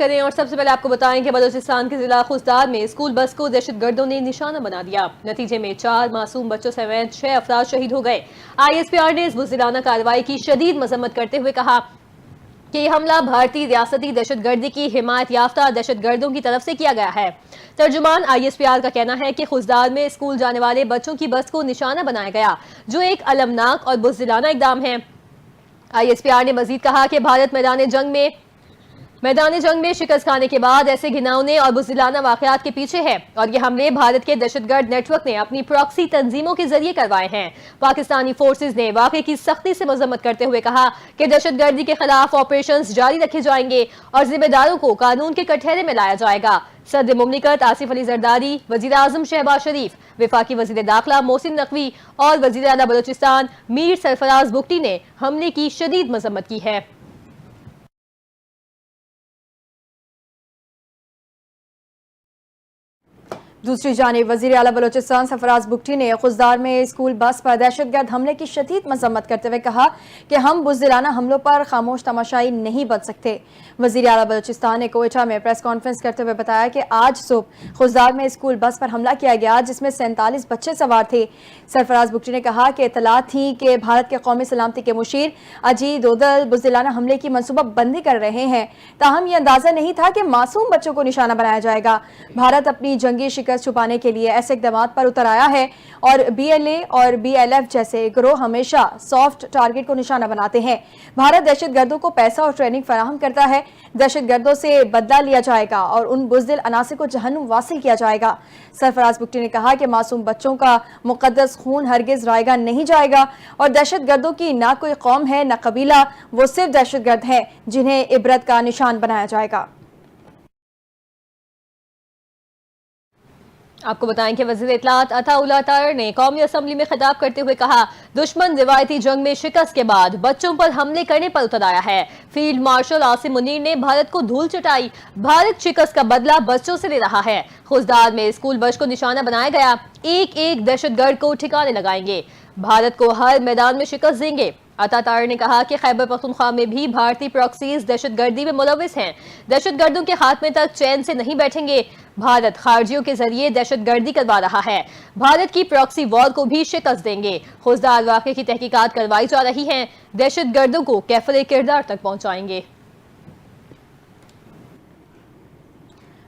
کریں اور سب سے پہلے آپ کو بتائیں کہ بلوچستان کے ضلع خوزدار میں اسکول بس کو دہشت گردوں نے نشانہ بنا دیا. نتیجے میں 4 معصوم بچوں سمیت 6 افراد شہید ہو گئے. ISPR نے اس بزدلانہ کارروائی کی شدید مذمت کرتے ہوئے کہا کہ یہ حملہ بھارتی ریاستی دہشت گردی کی حمایت یافتہ دہشت گردوں کی طرف سے کیا گیا ہے. ترجمان ISPR کا کہنا ہے کہ خوزدار میں اسکول جانے والے بچوں کی بس کو نشانہ بنایا گیا جو ایک المناک اور بزدلانہ اقدام ہے. ISPR نے مزید کہا کہ بھارت میدان جنگ میں شکست کھانے کے بعد ایسے گھناؤنے اور بزدلانہ واقعات کے پیچھے ہے اور یہ حملے بھارت کے دہشت گرد نیٹ ورک نے اپنی پراکسی تنظیموں کے ذریعے کروائے ہیں. پاکستانی فورسز نے واقعے کی سختی سے مذمت کرتے ہوئے کہا کہ دہشت گردی کے خلاف آپریشنز جاری رکھے جائیں گے اور ذمہ داروں کو قانون کے کٹہرے میں لایا جائے گا. صدر مملکت آصف علی زرداری، وزیر اعظم شہباز شریف، وفاقی وزیر داخلہ محسن نقوی اور وزیر اعلیٰ بلوچستان میر سرفراز بگٹی نے حملے کی شدید مذمت کی ہے. دوسری جانب وزیر اعلیٰ بلوچستان سرفراز بگٹی نے خوزدار میں اسکول بس پر دہشت گرد حملے کی شدید مذمت کرتے ہوئے کہا کہ ہم بزدلانہ حملوں پر خاموش تماشائی نہیں بن سکتے. وزیر اعلیٰ بلوچستان نے کوئٹہ میں پریس کانفرنس کرتے ہوئے بتایا کہ آج صبح خوزدار میں اسکول بس پر حملہ کیا گیا جس میں 47 بچے سوار تھے. سرفراز بگٹی نے کہا کہ اطلاعات تھیں کہ بھارت کے قومی سلامتی کے مشیر اجیت دوڈل بزدلانہ حملے کی منصوبہ بندی کر رہے ہیں، تاہم یہ اندازہ نہیں تھا کہ معصوم بچوں کو نشانہ بنایا جائے گا. بھارت اپنی جنگی شکست چھپانے کے لیے ایسے اقدامات پر اتر آیا ہے اور BLA اور BLF جیسے گروہ ہمیشہ سافٹ ٹارگٹ کو نشانہ بناتے ہیں. بھارت دہشت گردوں کو پیسہ اور ٹریننگ فراہم کرتا ہے. دہشت گردوں سے بدلہ لیا جائے گا اور ان بزدل عناصر کو جہنم واصل کیا جائے گا. سرفراز بگٹی نے کہا کہ معصوم بچوں کا مقدس خون ہرگز رائے گا نہیں جائے گا اور دہشت گردوں کی نہ کوئی قوم ہے نہ قبیلہ، وہ صرف دہشت گرد ہیں جنہیں عبرت کا نشان بنایا جائے گا. آپ کو بتائیں کہ وزیر اطلاعات عطا اللہ طاہر نے قومی اسمبلی میں خطاب کرتے ہوئے کہا دشمن روایتی جنگ میں شکست کے بعد بچوں پر حملے کرنے پر اتر آیا ہے. فیلڈ مارشل عاصم منیر نے بھارت کو دھول چٹائی. بھارت شکست کا بدلہ بچوں سے لے رہا ہے. خوزدار میں اسکول بس کو نشانہ بنایا گیا. ایک دہشت گرد کو ٹھکانے لگائیں گے. بھارت کو ہر میدان میں شکست دیں گے. عطا طاہر نے کہا کہ خیبر پختونخوا میں بھی بھارتی پراکسیز دہشت گردی میں ملوث ہیں. دہشت گردوں کے خاتمے تک چین سے نہیں بیٹھیں گے. بھارت خارجیوں کے ذریعے دہشت گردی کروا رہا ہے. بھارت کی پراکسی وار کو بھی شکست دیں گے. خوزدار واقعے کی تحقیقات کروائی جا رہی ہیں. دہشت گردوں کو کیفر کردار تک پہنچائیں گے.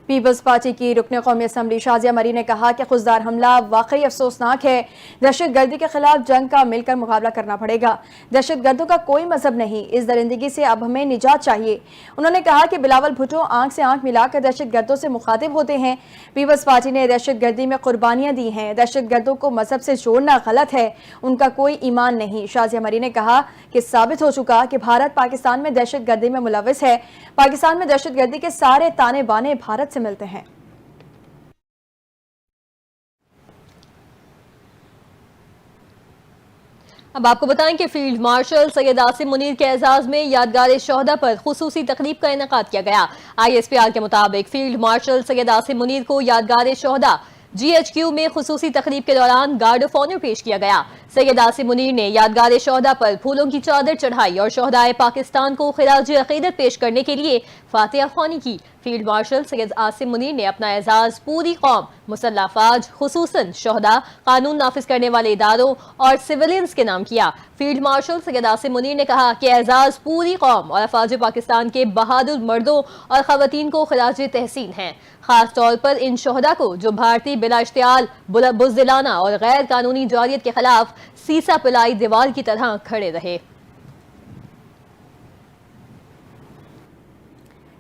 پیپلز پارٹی کی رکن قومی اسمبلی شازیہ مری نے کہا کہ خوزدار حملہ واقعی افسوسناک ہے. دہشت گردی کے خلاف جنگ کا مل کر مقابلہ کرنا پڑے گا. دہشت گردوں کا کوئی مذہب نہیں. اس درندگی سے اب ہمیں نجات چاہیے. انہوں نے کہا کہ بلاول بھٹو آنکھ سے آنکھ ملا کر دہشت گردوں سے مخاطب ہوتے ہیں. پیپلز پارٹی نے دہشت گردی میں قربانیاں دی ہیں. دہشت گردوں کو مذہب سے جوڑنا غلط ہے. ان کا کوئی ایمان نہیں. شازیہ مری نے کہا کہ ثابت ہو چکا کہ بھارت پاکستان میں دہشت گردی میں ملوث ہے. پاکستان میں دہشت گردی کے سارے تانے بانے بھارت سے ملتے ہیں. اب آپ کو بتائیں کہ فیلڈ مارشل سید عاصم منیر کے اعزاز میں یادگار شہداء پر خصوصی تقریب کا انعقاد کیا گیا. ISPR کے مطابق فیلڈ مارشل سید عاصم منیر کو یادگار شہداء GHQ میں خصوصی تقریب کے دوران گارڈ آف آنر پیش کیا گیا. سید عاصم منیر نے یادگار شہداء پر پھولوں کی چادر چڑھائی اور شہدائے پاکستان کو خراج عقیدت پیش کرنے کے لیے فاتحہ خوانی کی. فیلڈ مارشل سید عاصم منیر نے اپنا اعزاز پوری قوم، مسلح افواج، خصوصاً شہداء، قانون نافذ کرنے والے اداروں اور سویلینز کے نام کیا. فیلڈ مارشل سید عاصم منیر نے کہا کہ اعزاز پوری قوم اور افواج پاکستان کے بہادر مردوں اور خواتین کو خراج تحسین ہیں، خاص طور پر ان شہداء کو جو بھارتی بلا اشتعال، بزدلانہ اور غیر قانونی جارحیت کے خلاف سیسا پلائی دیوار کی طرح کھڑے رہے.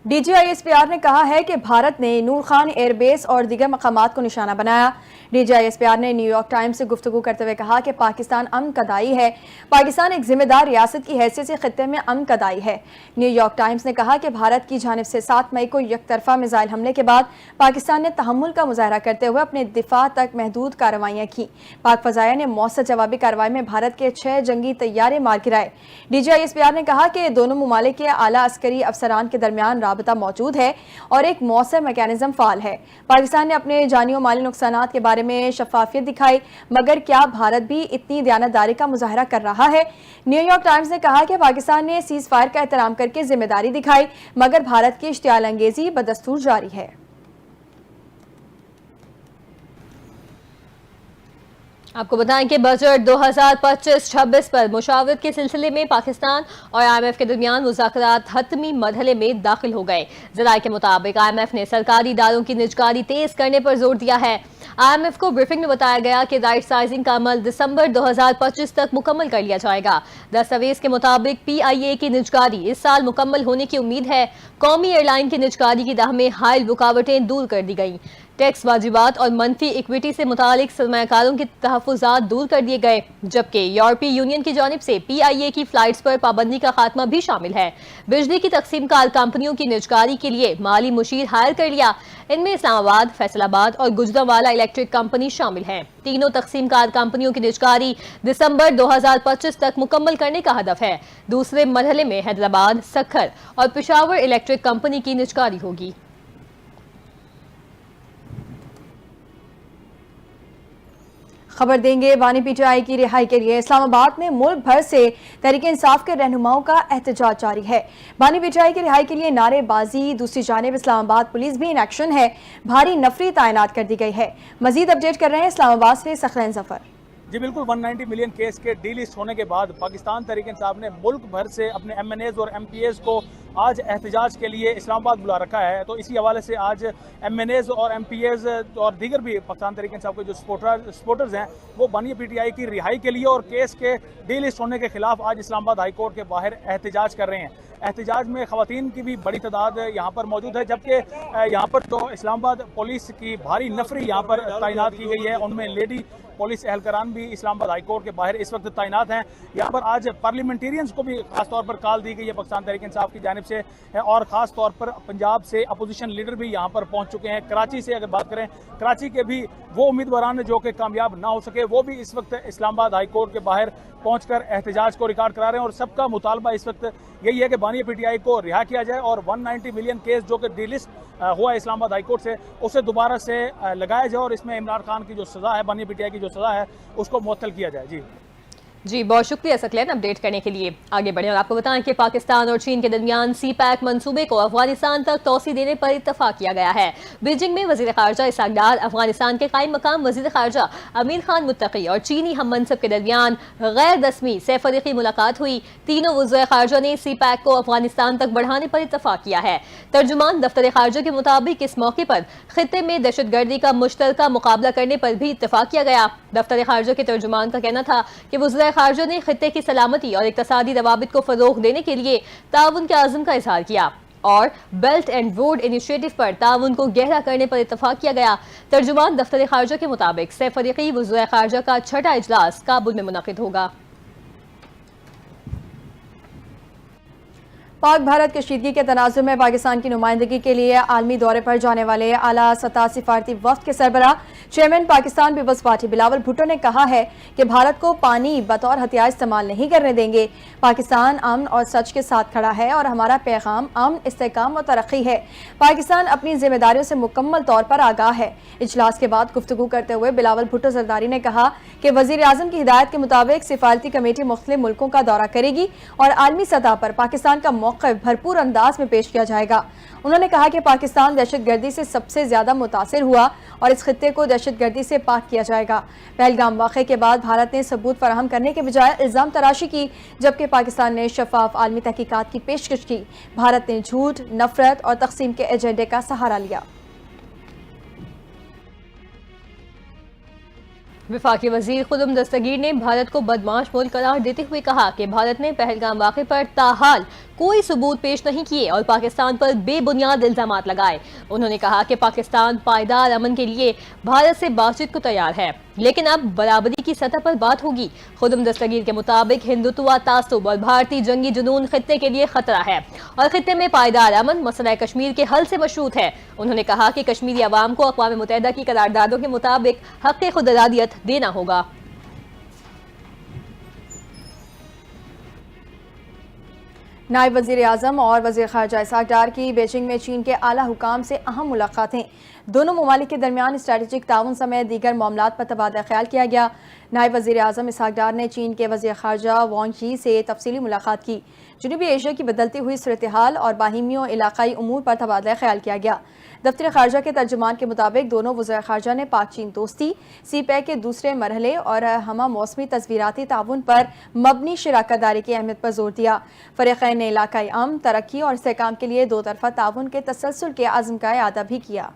DGISPR نے کہا ہے کہ بھارت نے نور خان ایئر بیس اور دیگر مقامات کو نشانہ بنایا. DGISPR نے نیو یارک ٹائمز سے گفتگو کرتے ہوئے کہا کہ پاکستان امن کا دائی ہے. پاکستان ایک ذمہ دار ریاست کی حیثیت سے خطے میں امن کا دائی ہے. نیو یارک ٹائمز نے کہا کہ بھارت کی جانب سے 7 مئی کو یک طرفہ میزائل حملے کے بعد پاکستان نے تحمل کا مظاہرہ کرتے ہوئے اپنے دفاع تک محدود کارروائیاں کی. پاک فضائیہ نے مؤثر جوابی کارروائی میں بھارت کے 6 جنگی طیارے مار گرائے. DGISPR نے کہا کہ دونوں ممالک کے اعلیٰ عسکری افسران کے درمیان رابطہ موجود ہے اور ایک مؤثر میکانزم فعال ہے. پاکستان نے اپنے جانی و مالی نقصانات کے بارے میں شفافیت دکھائی، مگر کیا بھارت بھی اتنی دیانتداری کا مظاہرہ کر رہا ہے؟ نیو یارک ٹائمز نے کہا کہ پاکستان نے سیز فائر کا احترام کر کے ذمہ داری دکھائی، مگر بھارت کی اشتعال انگیزی بدستور جاری ہے۔ آپ کو بتائیں کہ بجٹ 2025-26 پر مشاورت کے سلسلے میں پاکستان اور آئی ایم ایف کے درمیان مذاکرات حتمی مرحلے میں داخل ہو گئے۔ ذرائع کے مطابق آئی ایم ایف نے سرکاری اداروں کی نجکاری تیز کرنے پر زور دیا ہے۔ آئی ایم ایف کو بریفنگ میں بتایا گیا کہ رائٹ سائزنگ کا عمل دسمبر 2025 تک مکمل کر لیا جائے گا۔ دستاویز کے مطابق پی آئی اے کی نجکاری اس سال مکمل ہونے کی امید ہے۔ قومی ایئر لائن کی نجکاری کی راہ میں حائل رکاوٹیں دور کر دی گئیں۔ ٹیکس واجبات اور منفی ایکویٹی سے متعلق سرمایہ کاروں کے تحفظات دور کر دیے گئے، جبکہ یورپی یونین کی جانب سے پی آئی اے کی فلائٹس پر پابندی کا خاتمہ بھی شامل ہے۔ بجلی کی تقسیم کار کمپنیوں کی نجکاری کے لیے مالی مشیر ہائر کر لیا۔ ان میں اسلام آباد، فیصل آباد اور گجرانوالہ الیکٹرک کمپنی شامل ہیں۔ تینوں تقسیم کار کمپنیوں کی نجکاری دسمبر 2025 تک مکمل کرنے کا ہدف ہے۔ دوسرے مرحلے میں حیدرآباد، سکھر اور پشاور الیکٹرک کمپنی کی نجکاری ہوگی۔ خبر دیں گے بانی پی ٹی آئی کی رہائی کے لیے اسلام آباد میں ملک بھر سے تحریک انصاف کے رہنماؤں کا احتجاج جاری ہے۔ بانی پی ٹی آئی کی رہائی کے لیے نعرے بازی، دوسری جانب اسلام آباد پولیس بھی ان ایکشن ہے، بھاری نفری تعینات کر دی گئی ہے۔ مزید اپڈیٹ کر رہے ہیں اسلام آباد سے ثقلین ظفر۔ جی بالکل، 190 ملین کیس کے ڈی لسٹ ہونے کے بعد پاکستان تحریک انصاف نے ملک بھر سے اپنے ایم این ایز اور ایم پی ایز کو آج احتجاج کے لیے اسلام آباد بلا رکھا ہے۔ تو اسی حوالے سے آج ایم این ایز اور ایم پی ایز اور دیگر بھی پاکستان تحریک انصاف کے جو سپورٹرز ہیں وہ بانی پی ٹی آئی کی رہائی کے لیے اور کیس کے ڈی لسٹ ہونے کے خلاف آج اسلام آباد ہائی کورٹ کے باہر احتجاج کر رہے ہیں۔ احتجاج میں خواتین کی بھی بڑی تعداد یہاں پر موجود ہے، جبکہ یہاں پر تو اسلام آباد پولیس کی بھاری نفری یہاں پر تعینات کی گئی ہے۔ ان میں لیڈی پولیس اہلکاران بھی اسلام آباد ہائی کورٹ کے باہر اس وقت تعینات ہیں۔ یہاں پر آج پارلیمنٹیرینز کو بھی خاص طور پر کال دی گئی ہے پاکستان تحریک انصاف کی جانب سے، اور خاص طور پر پنجاب سے اپوزیشن لیڈر بھی یہاں پر پہنچ چکے ہیں۔ کراچی سے اگر بات کریں، کراچی کے بھی وہ امیدواران جو کہ کامیاب نہ ہو سکے وہ بھی اس وقت اسلام آباد ہائی کورٹ کے باہر پہنچ کر احتجاج کو ریکارڈ کرا رہے ہیں، اور سب کا مطالبہ اس وقت یہی ہے کہ بانی پی ٹی آئی کو رہا کیا جائے اور 190 ملین کیس جو کہ ڈی لسٹ ہوا ہے اسلام آباد ہائی کورٹ سے اسے دوبارہ سے لگایا جائے، اور اس میں عمران خان کی جو سزا ہے، بانی پی ٹی آئی کی جو سزا ہے اس کو معطل کیا جائے۔ جی بہت شکریہ ثقلین اپڈیٹ کرنے کے لیے۔ آگے بڑھیں اور آپ کو بتائیں کہ پاکستان اور چین کے درمیان سی پیک منصوبے کو افغانستان تک توسیع دینے پر اتفاق کیا گیا ہے۔ بیجنگ میں وزیر خارجہ اسحاق ڈار، افغانستان کے قائم مقام وزیر خارجہ امیر خان متقی اور چینی ہم منصب کے درمیان غیر رسمی سہ فریقی ملاقات ہوئی۔ تینوں وزراء خارجہ نے سی پیک کو افغانستان تک بڑھانے پر اتفاق کیا ہے۔ ترجمان دفتر خارجہ کے مطابق اس موقع پر خطے میں دہشت گردی کا مشترکہ مقابلہ کرنے پر بھی اتفاق کیا گیا۔ دفتر خارجہ کے ترجمان کا کہنا تھا کہ وزراء خارجہ نے خطے کی سلامتی اور اقتصادی روابط کو فروغ دینے کے لیے تعاون کے عزم کا اظہار کیا اور بیلٹ اینڈ روڈ انیشیٹو پر تعاون کو گہرا کرنے پر اتفاق کیا گیا۔ ترجمان دفتر خارجہ کے مطابق سہ فریقی وزراء خارجہ کا 6واں اجلاس کابل میں منعقد ہوگا۔ پاک بھارت کشیدگی کے تناظر میں پاکستان کی نمائندگی کے لیے عالمی دورے پر جانے والے اعلیٰ سطح سفارتی وفد کے سربراہ chairman Pakistan Peoples Party Bilawal Bhutto نے کہا ہے کہ بھارت کو پانی بطور ہتھیار استعمال نہیں کرنے دیں گے۔ پاکستان امن اور سچ کے ساتھ کھڑا ہے اور ہمارا پیغام امن، استحکام اور ترقی ہے۔ پاکستان اپنی ذمہ داریوں سے مکمل طور پر آگاہ ہے۔ اجلاس کے بعد گفتگو کرتے ہوئے بلاول بھٹو زرداری نے کہا کہ وزیر اعظم کی ہدایت کے مطابق سفارتی کمیٹی مختلف ملکوں کا دورہ کرے گی اور عالمی سطح پر پاکستان کا موقف بھرپور انداز میں پیش کیا جائے گا۔ انہوں نے کہا کہ پاکستان دہشت گردی سے سب سے زیادہ متاثر ہوا اور اس خطے کو دہشت گردی سے پاک کیا جائے گا۔ پہلگام واقعے کے بعد بھارت نے ثبوت فراہم کرنے کے بجائے الزام تراشی کی، جبکہ پاکستان نے شفاف عالمی تحقیقات کی پیشکش کی۔ بھارت نے جھوٹ، نفرت اور تقسیم کے ایجنڈے کا سہارا لیا۔ وفاقی وزیر خدم دستگیر نے بھارت کو بدمعاش ملک قرار دیتے ہوئے کہا کہ بھارت نے پہلگام واقعے پر تاحال کوئی ثبوت پیش نہیں کیے اور پاکستان پر بے بنیاد الزامات لگائے۔ انہوں نے کہا کہ پاکستان پائیدار امن کے لیے بھارت سے بات چیت کو تیار ہے، لیکن اب برابری کی سطح پر بات ہوگی۔ خدم دستگیر کے مطابق ہندوتوا تعصب اور بھارتی جنگی جنون خطے کے لیے خطرہ ہے اور خطے میں پائیدار امن مسئلہ کشمیر کے حل سے مشروط ہے۔ انہوں نے کہا کہ کشمیری عوام کو اقوام متحدہ کی قراردادوں کے مطابق حق خود ارادیت دینا ہوگا۔ نائب وزیر اعظم اور وزیر خارجہ اسحاق ڈار کی بیجنگ میں چین کے اعلیٰ حکام سے اہم ملاقاتیں۔ دونوں ممالک کے درمیان اسٹریٹجک تعاون سمیت دیگر معاملات پر تبادلہ خیال کیا گیا۔ نائب وزیر اعظم اسحاق ڈار نے چین کے وزیر خارجہ وانگ یی سے تفصیلی ملاقات کی۔ جنوبی ایشیا کی بدلتی ہوئی صورتحال اور باہمیوں علاقائی امور پر تبادلہ خیال کیا گیا۔ دفتر خارجہ کے ترجمان کے مطابق دونوں وزراء خارجہ نے پاک چین دوستی، سی پیک کے دوسرے مرحلے اور ہمہ موسمی تصویراتی تعاون پر مبنی شراکت داری کی اہمیت پر زور دیا۔ فریقین نے علاقائی امن، ترقی اور استحکام کے لیے دو طرفہ تعاون کے تسلسل کے عزم کا اعادہ بھی کیا۔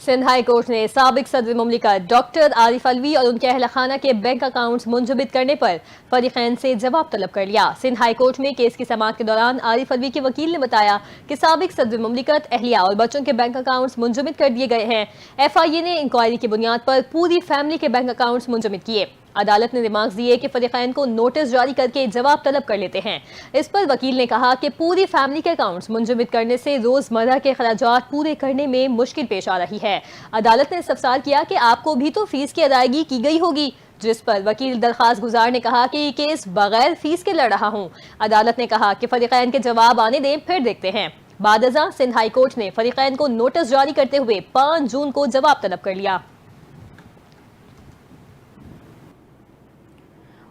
سندھ ہائی کورٹ نے سابق صدر مملکت ڈاکٹر عارف علوی اور ان کے اہل خانہ کے بینک اکاؤنٹس منجمد کرنے پر فریقین سے جواب طلب کر لیا۔ سندھ ہائی کورٹ میں کیس کی سماعت کے دوران عارف علوی کے وکیل نے بتایا کہ سابق صدر مملکت، اہلیہ اور بچوں کے بینک اکاؤنٹس منجمد کر دیے گئے ہیں۔ ایف آئی اے نے انکوائری کی بنیاد پر پوری فیملی کے بینک اکاؤنٹس منجمد کیے۔ عدالت نے ریمارکس دیے کہ فریقین کو نوٹس جاری کر کے جواب طلب کر لیتے ہیں۔ اس پر وکیل نے کہا کہ پوری فیملی کے اکاؤنٹس منجمد کرنے سے روزمرہ کے اخراجات پورے کرنے میں مشکل پیش آ رہی ہے۔ عدالت نے استفسار کیا کہ آپ کو بھی تو فیس کی ادائیگی کی گئی ہوگی، جس پر وکیل درخواست گزار نے کہا کہ یہ کیس بغیر فیس کے لڑ رہا ہوں۔ عدالت نے کہا کہ فریقین کے جواب آنے دیں، پھر دیکھتے ہیں۔ بعد ازاں سندھ ہائی کورٹ نے فریقین کو نوٹس جاری کرتے ہوئے 5 جون کو جواب طلب کر لیا۔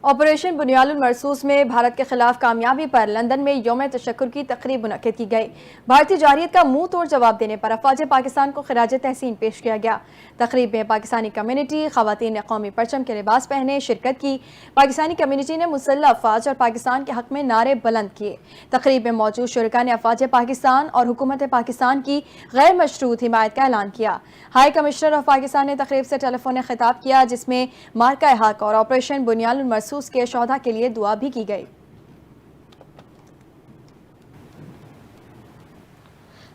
آپریشن بنیاد المرصوص میں بھارت کے خلاف کامیابی پر لندن میں یوم تشکر کی تقریب منعقد کی گئی۔ بھارتی جارحیت کا منہ توڑ جواب دینے پر افواج پاکستان کو خراج تحسین پیش کیا گیا۔ تقریب میں پاکستانی کمیونٹی، خواتین نے قومی پرچم کے لباس پہنے شرکت کی۔ پاکستانی کمیونٹی نے مسلح افواج اور پاکستان کے حق میں نعرے بلند کیے۔ تقریب میں موجود شرکاء نے افواج پاکستان اور حکومت پاکستان کی غیر مشروط حمایت کا اعلان کیا۔ ہائی کمشنر آف پاکستان نے تقریب سے ٹیلی فون خطاب کیا، جس میں مارکہ حق اور آپریشن بنیاد المرصوص کے شہداء کے لیے دعا بھی کی گئی۔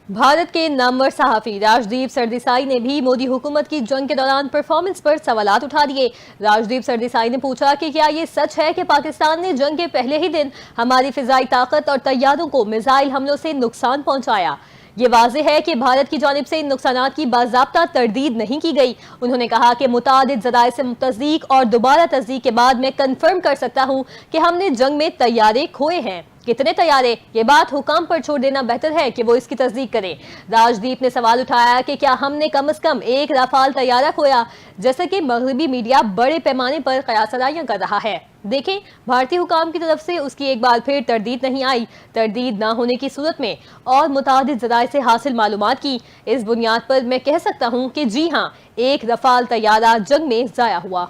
بھارت کے نامور صحافی راجدیپ سردیسائی نے بھی مودی حکومت کی جنگ کے دوران پرفارمنس پر سوالات اٹھا دیے۔ راجدیپ سردیسائی نے پوچھا کہ کیا یہ سچ ہے کہ پاکستان نے جنگ کے پہلے ہی دن ہماری فضائی طاقت اور طیاروں کو میزائل حملوں سے نقصان پہنچایا؟ یہ واضح ہے کہ بھارت کی جانب سے ان نقصانات کی باضابطہ تردید نہیں کی گئی۔ انہوں نے کہا کہ متعدد ذرائع سے تصدیق اور دوبارہ تصدیق کے بعد میں کنفرم کر سکتا ہوں کہ ہم نے جنگ میں طیارے کھوئے ہیں۔ کتنے طیارے؟ یہ بات حکام پر چھوڑ دینا بہتر ہے کہ وہ اس کی تصدیق کریں۔ راجدیپ نے سوال اٹھایا کہ کیا ہم نے کم از کم ایک رافال طیارہ کھویا، جیسا کہ مغربی میڈیا بڑے پیمانے پر قیاس آرائیاں کر رہا ہے۔ دیکھیں، بھارتی حکام کی طرف سے اس کی ایک بار پھر تردید نہیں آئی۔ تردید نہ ہونے کی صورت میں اور متعدد ذرائع سے حاصل معلومات کی اس بنیاد پر میں کہہ سکتا ہوں کہ جی ہاں، ایک رافال طیارہ جنگ میں ضائع ہوا۔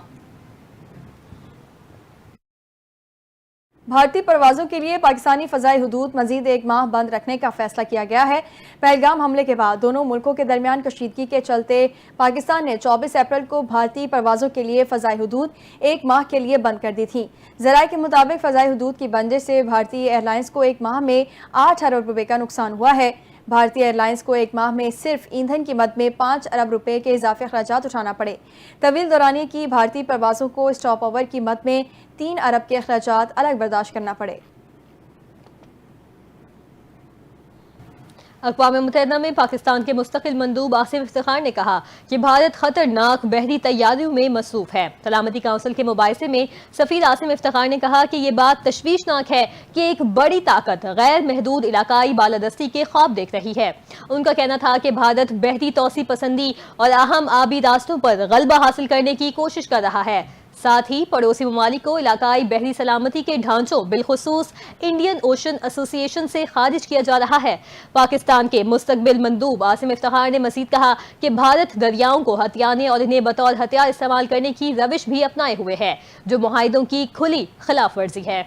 بھارتی پروازوں کے لیے پاکستانی فضائی حدود مزید 1 ماہ بند رکھنے کا فیصلہ کیا گیا ہے۔ پہلگام حملے کے بعد دونوں ملکوں کے درمیان کشیدگی کے چلتے پاکستان نے 24 اپریل کو بھارتی پروازوں کے لیے فضائی حدود 1 ماہ کے لیے بند کر دی تھی۔ ذرائع کے مطابق فضائی حدود کی بندش سے بھارتی ایئر لائنز کو 1 ماہ میں 8 ارب روپے کا نقصان ہوا ہے۔ بھارتی ایئر لائنز کو 1 ماہ میں صرف ایندھن کی مد میں 5 ارب روپے کے اضافی اخراجات اٹھانا پڑے۔ طویل دورانیے کی بھارتی پروازوں کو اسٹاپ اوور کی مد میں 3 ارب کے اخراجات الگ برداشت کرنا پڑے۔ اقوام متحدہ میں پاکستان کے مستقل مندوب آصف افتخار نے کہا کہ بھارت خطرناک بحری طیاریوں میں مصروف ہے۔ سلامتی کونسل کے مباحثے میں سفیر آصف افتخار نے کہا کہ یہ بات تشویشناک ہے کہ ایک بڑی طاقت غیر محدود علاقائی بالادستی کے خواب دیکھ رہی ہے۔ ان کا کہنا تھا کہ بھارت بحری توسیع پسندی اور اہم آبی راستوں پر غلبہ حاصل کرنے کی کوشش کر رہا ہے۔ ساتھ ہی پڑوسی ممالک کو علاقائی بحری سلامتی کے ڈھانچوں بالخصوص انڈین اوشن ایسوسی ایشن سے خارج کیا جا رہا ہے۔ پاکستان کے مستقبل مندوب آصف افتخار نے مزید کہا کہ بھارت دریاؤں کو ہتھیانے اور انہیں بطور ہتھیار استعمال کرنے کی روش بھی اپنائے ہوئے ہے، جو معاہدوں کی کھلی خلاف ورزی ہے۔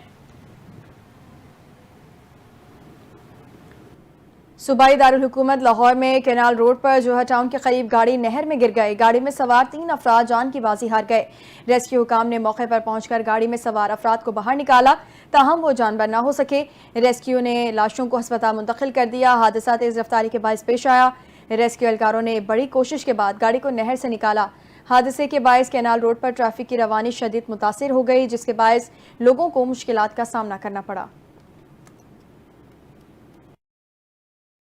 صوبائی دارالحکومت لاہور میں کینال روڈ پر جوہر ٹاؤن کے قریب گاڑی نہر میں گر گئی۔ گاڑی میں سوار 3 افراد جان کی بازی ہار گئے۔ ریسکیو حکام نے موقع پر پہنچ کر گاڑی میں سوار افراد کو باہر نکالا، تاہم وہ جانبر نہ ہو سکے۔ ریسکیو نے لاشوں کو ہسپتال منتقل کر دیا۔ حادثہ تیز رفتاری کے باعث پیش آیا۔ ریسکیو اہلکاروں نے بڑی کوشش کے بعد گاڑی کو نہر سے نکالا۔ حادثے کے باعث کینال روڈ پر ٹریفک کی روانی شدید متاثر ہو گئی، جس کے باعث لوگوں کو مشکلات کا سامنا کرنا پڑا۔